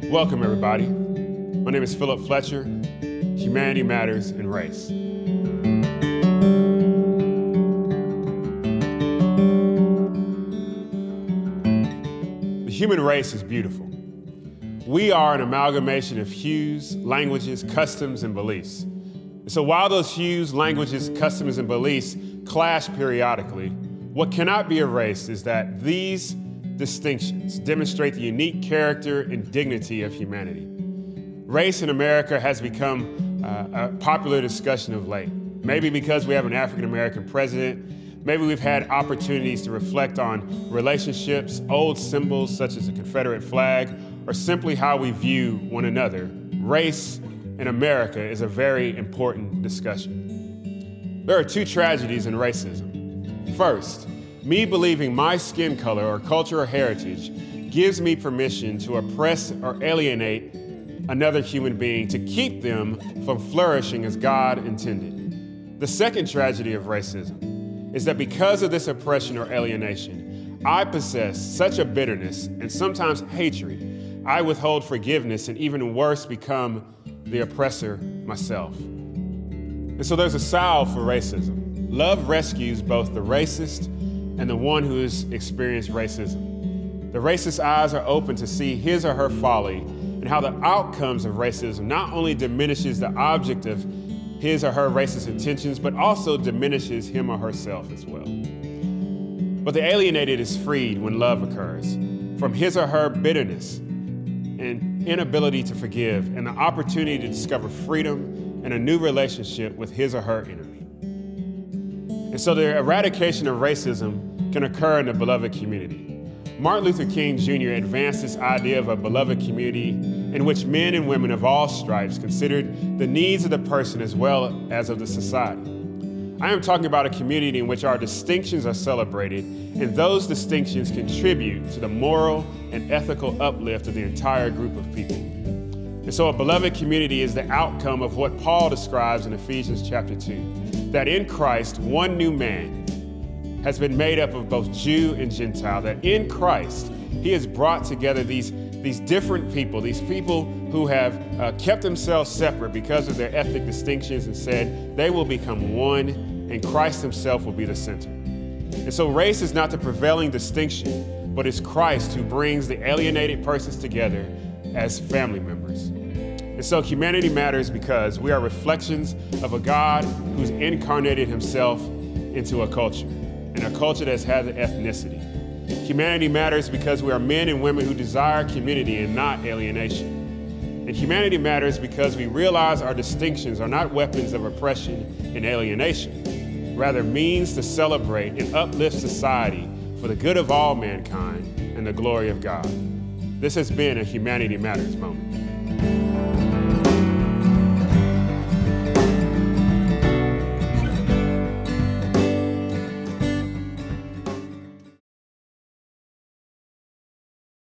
Welcome, everybody. My name is Philip Fletcher. Humanity Matters and Race. The human race is beautiful. We are an amalgamation of hues, languages, customs, and beliefs. And so while those hues, languages, customs, and beliefs clash periodically, what cannot be erased is that these distinctions demonstrate the unique character and dignity of humanity. Race in America has become a popular discussion of late. Maybe because we have an African-American president, maybe we've had opportunities to reflect on relationships, old symbols such as the Confederate flag, or simply how we view one another. Race in America is a very important discussion. There are two tragedies in racism. First, me believing my skin color or culture or heritage gives me permission to oppress or alienate another human being to keep them from flourishing as God intended. The second tragedy of racism is that because of this oppression or alienation, I possess such a bitterness and sometimes hatred, I withhold forgiveness and even worse, become the oppressor myself. And so there's a salve for racism. Love rescues both the racist and the one who has experienced racism. The racist's eyes are open to see his or her folly and how the outcomes of racism not only diminishes the object of his or her racist intentions, but also diminishes him or herself as well. But the alienated is freed when love occurs from his or her bitterness and inability to forgive and the opportunity to discover freedom and a new relationship with his or her enemy. And so the eradication of racism can occur in the beloved community. Martin Luther King Jr. advanced this idea of a beloved community in which men and women of all stripes considered the needs of the person as well as of the society. I am talking about a community in which our distinctions are celebrated and those distinctions contribute to the moral and ethical uplift of the entire group of people. And so a beloved community is the outcome of what Paul describes in Ephesians chapter 2, that in Christ, one new man has been made up of both Jew and Gentile, that in Christ, he has brought together these different people, these people who have kept themselves separate because of their ethnic distinctions and said they will become one and Christ himself will be the center. And so race is not the prevailing distinction, but it's Christ who brings the alienated persons together as family members. And so humanity matters because we are reflections of a God who's incarnated himself into a culture, and a culture that's had ethnicity. Humanity matters because we are men and women who desire community and not alienation. And humanity matters because we realize our distinctions are not weapons of oppression and alienation, rather means to celebrate and uplift society for the good of all mankind and the glory of God. This has been a Humanity Matters moment.